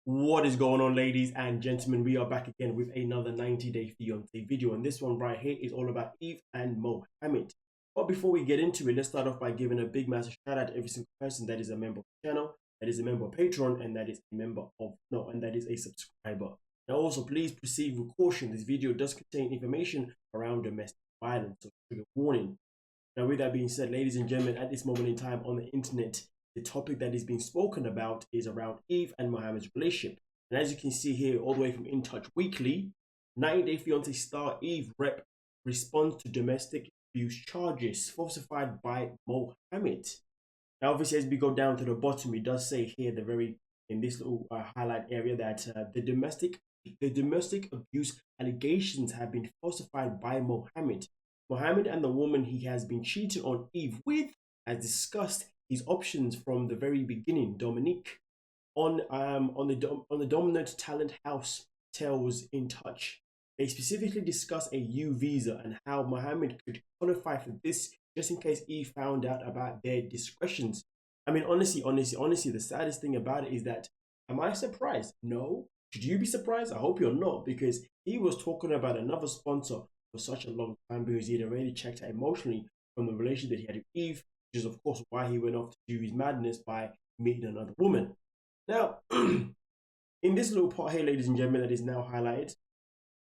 What is going on, ladies and gentlemen? We are back again with another 90-day fiance video, and this one right here is all about Yve and Mohamed. But before we get into it, let's start off by giving a big massive shout out to every single person that is a member of the channel, that is a member of Patreon, and that is a member of and that is a subscriber. Now, also please proceed with caution. This video does contain information around domestic violence, so trigger warning. Now, with that being said, ladies and gentlemen, at this moment in time on the internet, the topic that is being spoken about is around Yve and Mohamed's relationship. And as you can see here, all the way from In Touch Weekly, 90-Day Fiancé star Yve rep responds to domestic abuse charges falsified by Mohamed. Now, obviously, as we go down to the bottom, it does say here, in this little highlight area, that the domestic abuse allegations have been falsified by Mohamed. Mohamed and the woman he has been cheating on Yve with has discussed his options from the very beginning. Dominique on the dominant talent house tells In Touch. They specifically discuss a U visa and how Mohamed could qualify for this just in case Yve found out about their discretions. I mean, honestly, the saddest thing about it is that, am I surprised? No. Should you be surprised? I hope you're not, because he was talking about another sponsor for such a long time because he had already checked out emotionally from the relationship that he had with Yve, which is of course why he went off to do his madness by meeting another woman. Now, in this little part here, ladies and gentlemen, that is now highlighted,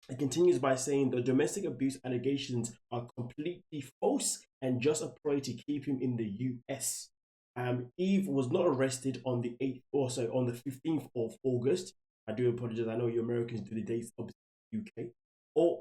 it continues by saying the domestic abuse allegations are completely false and just a ploy to keep him in the US. Yve was not arrested on the 8th, also on the 15th of August. I do apologize. I know you Americans do the dates of the UK. Or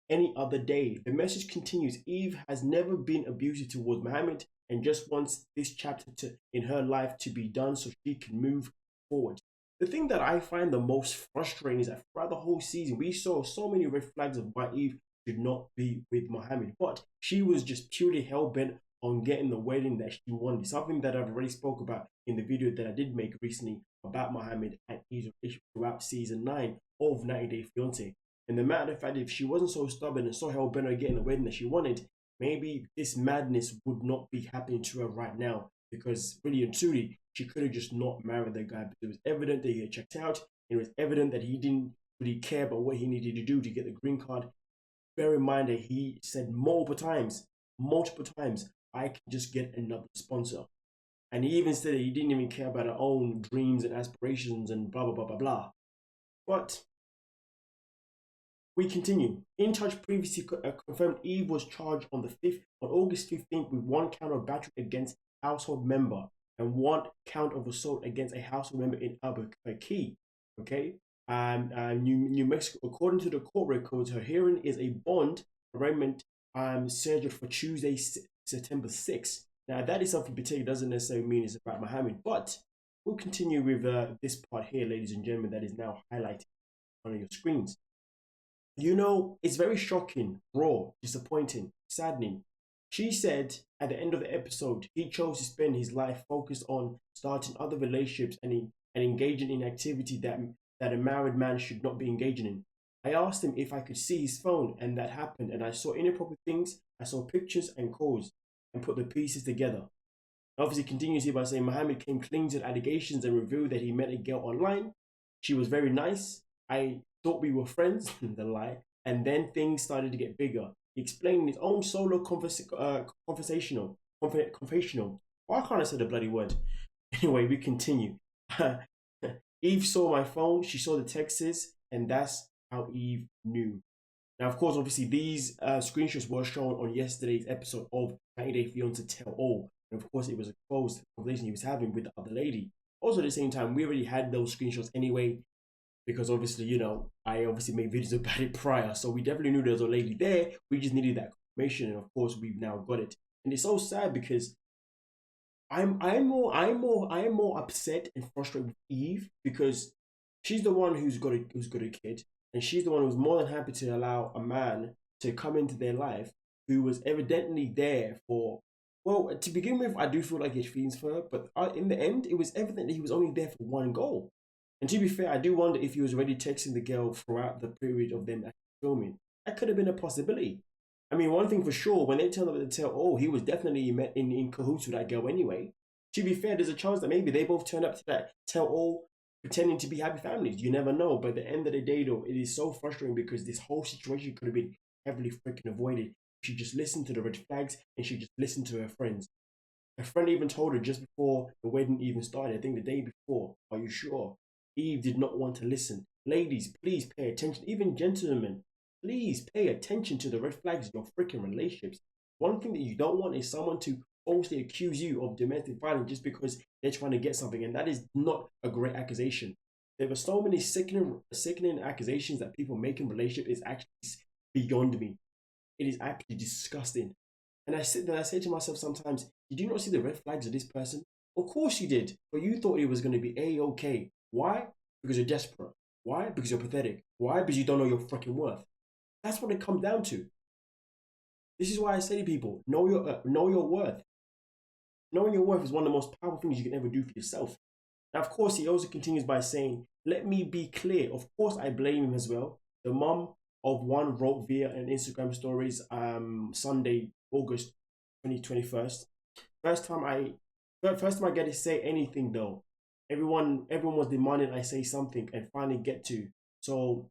any other day. The message continues. Yve has never been abusive towards Mohamed and just wants this chapter in her life to be done so she can move forward. The thing that I find the most frustrating is that throughout the whole season, we saw so many red flags of why Yve should not be with Mohamed, but she was just purely hell-bent on getting the wedding that she wanted. Something that I've already spoke about in the video that I did make recently about Mohamed and Yve's relationship throughout season 9 of 90-Day Fiancé. And the matter of fact, if she wasn't so stubborn and so hell-bent on getting the wedding that she wanted, maybe this madness would not be happening to her right now, because really and truly, she could have just not married the guy. But it was evident that he had checked out. It was evident that he didn't really care about what he needed to do to get the green card. Bear in mind that he said multiple times, I can just get another sponsor. And he even said that he didn't even care about her own dreams and aspirations and blah, blah, blah, blah, blah. But we continue. In Touch previously confirmed Yve was charged on August 15th with 1 count of battery against household member and 1 count of assault against a household member in Albuquerque. Okay, New Mexico. According to the court records, her hearing is a bond arraignment scheduled for Tuesday, September 6th. Now, that is something particular, doesn't necessarily mean it's about Mohamed, but we'll continue with this part here, ladies and gentlemen, that is now highlighted on your screens. You know, it's very shocking, raw, disappointing, saddening. She said at the end of the episode, he chose to spend his life focused on starting other relationships and engaging in activity that a married man should not be engaging in. I asked him if I could see his phone, and that happened, and I saw inappropriate things. I saw pictures and calls and put the pieces together. Obviously, continues here by saying Mohamed came clean to the allegations and revealed that he met a girl online. She was very nice. I thought we were friends, the lie, and then things started to get bigger. He explained in his own solo confessional. Why can't I say the bloody word? Anyway, we continue. Yve saw my phone, she saw the texts, and that's how Yve knew. Now, of course, obviously, these screenshots were shown on yesterday's episode of 90-Day Fiancé Tell All. And of course, it was exposed to the conversation he was having with the other lady. Also, at the same time, we already had those screenshots anyway, because obviously, you know, I obviously made videos about it prior. So we definitely knew there was a lady there. We just needed that confirmation. And of course, we've now got it. And it's so sad because I'm more upset and frustrated with Yve, because she's the one who's got a kid. And she's the one who's more than happy to allow a man to come into their life who was evidently there for, well, to begin with, I do feel like he had feelings for her, but in the end, it was evident that he was only there for one goal. And to be fair, I do wonder if he was already texting the girl throughout the period of them filming. That could have been a possibility. I mean, one thing for sure, when they turned up at the tell, oh, he was definitely in cahoots with that girl anyway. To be fair, there's a chance that maybe they both turned up to that tell all pretending to be happy families. You never know. But at the end of the day, though, it is so frustrating because this whole situation could have been heavily freaking avoided. She just listened to the red flags and she just listened to her friends. Her friend even told her just before the wedding even started, I think the day before, are you sure? Yve did not want to listen. Ladies, please pay attention. Even gentlemen, please pay attention to the red flags in your freaking relationships. One thing that you don't want is someone to falsely accuse you of domestic violence just because they're trying to get something, and that is not a great accusation. There are so many sickening accusations that people make in relationships is actually beyond me. It is actually disgusting. And I sit there, I say to myself sometimes, did you not see the red flags of this person? Of course you did, but you thought it was going to be a-okay. Why? Because you're desperate. Why? Because you're pathetic. Why? Because you don't know your freaking worth. That's what it comes down to. This is why I say to people, know your worth. Knowing your worth is one of the most powerful things you can ever do for yourself. Now, of course, he also continues by saying, let me be clear. Of course, I blame him as well. The mum of one wrote via an Instagram stories Sunday, August 2021. First time I get to say anything though. Everyone was demanding I say something and finally get to. So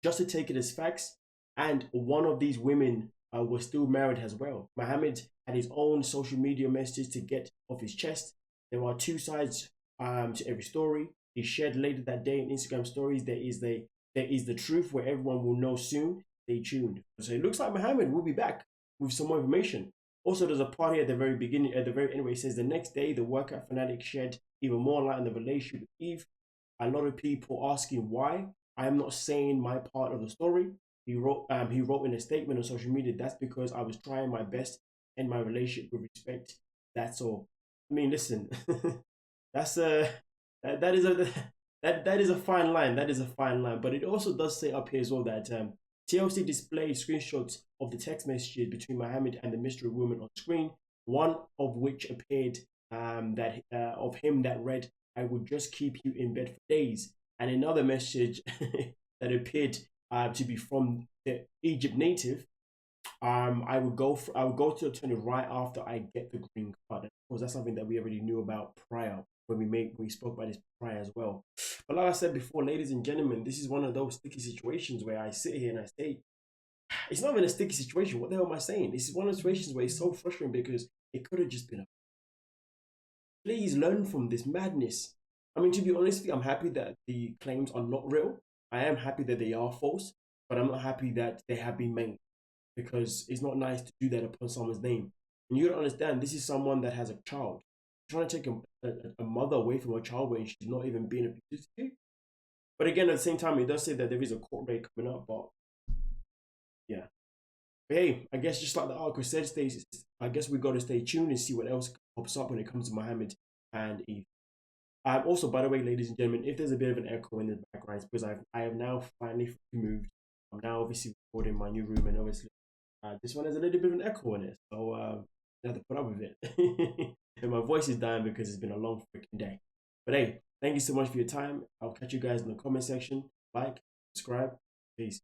just to take it as facts, and one of these women was still married as well. Mohamed had his own social media message to get off his chest. There are two sides to every story. He shared later that day in Instagram stories. There is the truth where everyone will know soon. Stay tuned. So it looks like Mohamed will be back with some more information. Also, there's a party at the very beginning, at the very end, where it says the next day the workout fanatic shed even more light on the relationship with Yve. A lot of people asking why. I am not saying my part of the story. He wrote in a statement on social media, that's because I was trying my best in my relationship with respect. That's all. I mean, listen, that's that is a fine line. That is a fine line. But it also does say up here as well that TLC displayed screenshots of the text messages between Mohamed and the mystery woman on screen. One of which appeared of him that read, "I would just keep you in bed for days," and another message that appeared to be from the Egypt native. I would go to attorney right after I get the green card. Of course, that's something that we already knew about prior when we spoke about this prior as well. But like I said before, ladies and gentlemen, this is one of those sticky situations where I sit here and I say, it's not even a sticky situation. What the hell am I saying? This is one of those situations where it's so frustrating because it could have just been a. Please learn from this madness. I mean, to be honest with you, I'm happy that the claims are not real. I am happy that they are false, but I'm not happy that they have been made, because it's not nice to do that upon someone's name. And you don't understand, this is someone that has a child. You're trying to take a mother away from her child when she's not even being abused to. But again, at the same time, it does say that there is a court date coming up, but yeah. But hey, I guess just like the article said, I guess we got to stay tuned and see what else pops up when it comes to Mohamed and Yve. Also, by the way, ladies and gentlemen, if there's a bit of an echo in the background, it's because I have now finally moved. I'm now obviously recording my new room, and obviously this one has a little bit of an echo in it, so I have to put up with it. And my voice is dying because it's been a long freaking day. But hey, thank you so much for your time. I'll catch you guys in the comment section. Like, subscribe. Peace.